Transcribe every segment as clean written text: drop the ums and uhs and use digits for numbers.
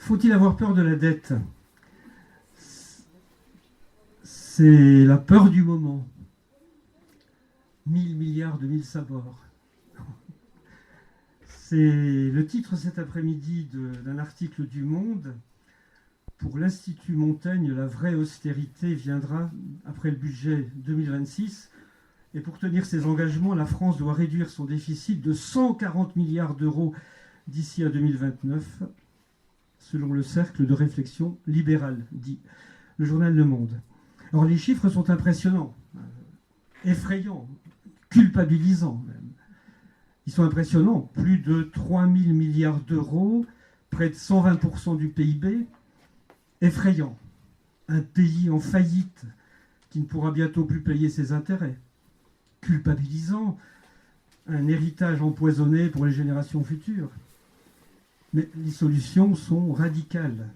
Faut-il avoir peur de la dette? C'est la peur du moment. 1000 milliards de mille sabords. C'est le titre cet après-midi d'un article du Monde. Pour l'Institut Montaigne, la vraie austérité viendra après le budget 2026. Et pour tenir ses engagements, la France doit réduire son déficit de 140 milliards d'euros d'ici à 2029, selon le cercle de réflexion libérale, dit le journal Le Monde. Alors les chiffres sont impressionnants, effrayants, culpabilisants même. Ils sont impressionnants. Plus de 3000 milliards d'euros, près de 120% du PIB. Effrayant. Un pays en faillite qui ne pourra bientôt plus payer ses intérêts. Culpabilisant. Un héritage empoisonné pour les générations futures. Mais les solutions sont radicales.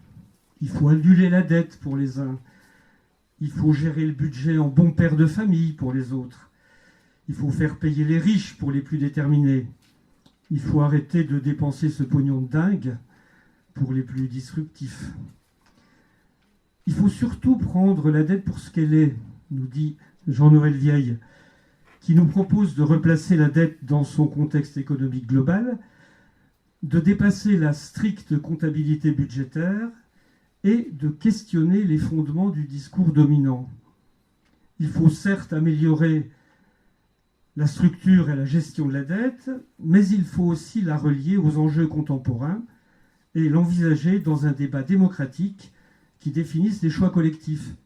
Il faut annuler la dette pour les uns. Il faut gérer le budget en bon père de famille pour les autres. Il faut faire payer les riches pour les plus déterminés. Il faut arrêter de dépenser ce pognon de dingue pour les plus disruptifs. Il faut surtout prendre la dette pour ce qu'elle est, nous dit Jean-Noël Vieille, qui nous propose de replacer la dette dans son contexte économique global, de dépasser la stricte comptabilité budgétaire et de questionner les fondements du discours dominant. Il faut certes améliorer la structure et la gestion de la dette, mais il faut aussi la relier aux enjeux contemporains et l'envisager dans un débat démocratique qui définisse les choix collectifs.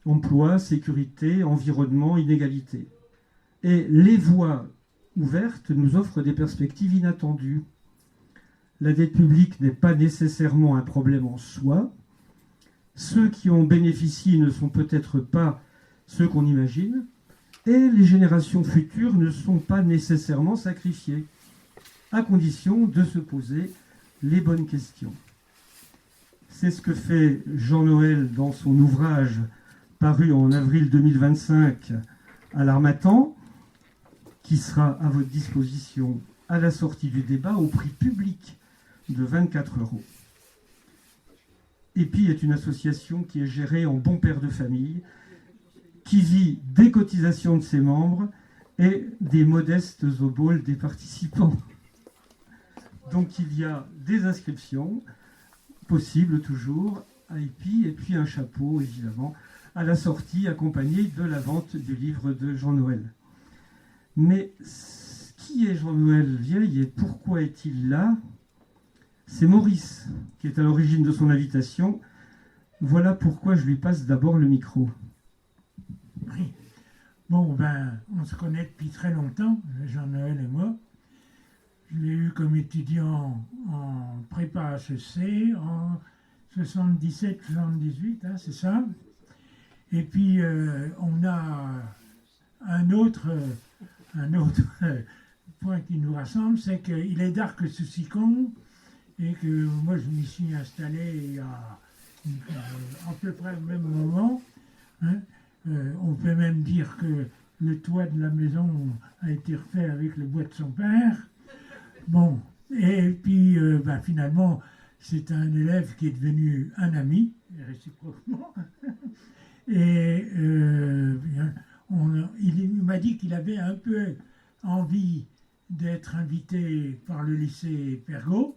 Emploi, sécurité, environnement, inégalité. Et les voies ouvertes nous offrent des perspectives inattendues. La dette publique n'est pas nécessairement un problème en soi. Ceux qui en bénéficient ne sont peut-être pas ceux qu'on imagine. Et les générations futures ne sont pas nécessairement sacrifiées, à condition de se poser les bonnes questions. C'est ce que fait Jean-Noël dans son ouvrage paru en avril 2025 à l'Harmattan, qui sera à votre disposition à la sortie du débat au prix public de 24 €. EPI est une association qui est gérée en bon père de famille, qui vit des cotisations de ses membres et des modestes oboles des participants. Donc il y a des inscriptions possibles toujours à EPI et puis un chapeau évidemment à la sortie accompagné de la vente du livre de Jean-Noël. Mais qui est Jean-Noël Vieille et pourquoi est-il là? C'est Maurice qui est à l'origine de son invitation. Voilà pourquoi je lui passe d'abord le micro. Oui. Bon, on se connaît depuis très longtemps, Jean-Noël et moi. Je l'ai eu comme étudiant en prépa HEC en 77-78, hein, c'est ça. Et puis, on a un autre point qui nous rassemble, c'est qu'il est d'Arc-sous-Sicon et que moi, je m'y suis installé à peu près au même moment. Hein. On peut même dire que le toit de la maison a été refait avec le bois de son père. Bon, et puis finalement, c'est un élève qui est devenu un ami, réciproquement. Et il m'a dit qu'il avait un peu envie d'être invité par le lycée Pergaud.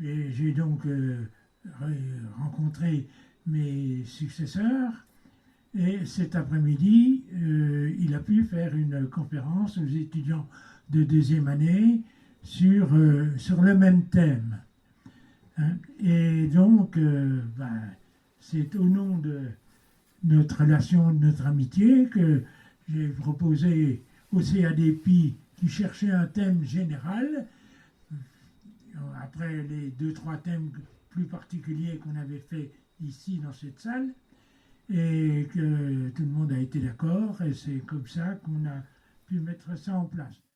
Et j'ai donc rencontré mes successeurs. Et cet après-midi, il a pu faire une conférence aux étudiants de deuxième année sur le même thème. Hein. Et donc, c'est au nom de notre relation, de notre amitié, que j'ai proposé au CADPI qui cherchait un thème général, après les 2-3 thèmes plus particuliers qu'on avait fait ici dans cette salle, et que tout le monde a été d'accord, et c'est comme ça qu'on a pu mettre ça en place.